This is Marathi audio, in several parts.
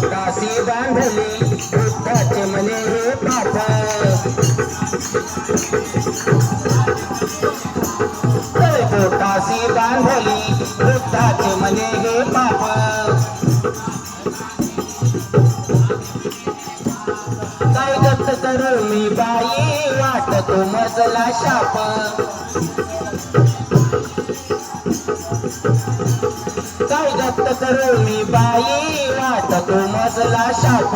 पोटासी बांधली वृद्धाचे मने हे पाप पोटासी बांधली वृद्धाचे मने हे पाप काय दत्त करू मी बाई वाटतो मजला शाप काय दत्त करू मी बाई वाटतो मजला शाप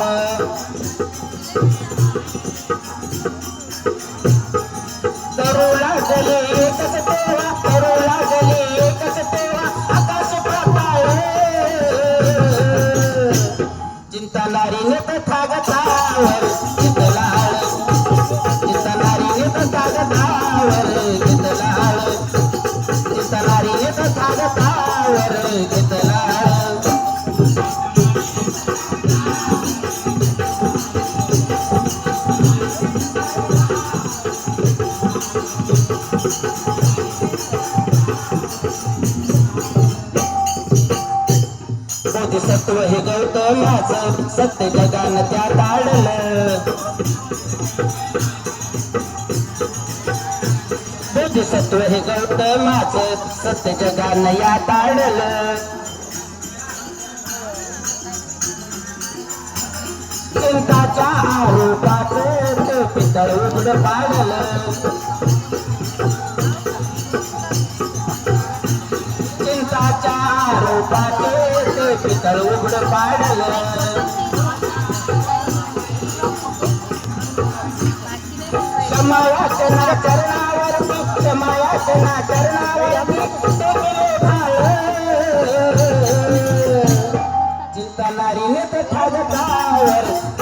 करू लागले एकच तेव्हा करू लागले एकच तेव्हा आकाश पाताळ चिंता नारीने तथागतावर चितलाळ चिंता नारीने तथागतावर चितलाळ चिंता नारीने तथागतावर चितलाळ बोधिसत्व हे गौतमाचं सत्य जगानं त्यात आडलं बोधिसत्व हे गौतमाचं सत्य जगानं यात आडलं चिंताच्या आरोपाचं ते पितळ उघड पाडलं चिंताच्या आरोपाचे ते पितळ उघड पाडलं क्षमायाचना चरणावरती क्षमायाचना चरणावरती ते गेले भाळ चिंता नारीने तथागतावर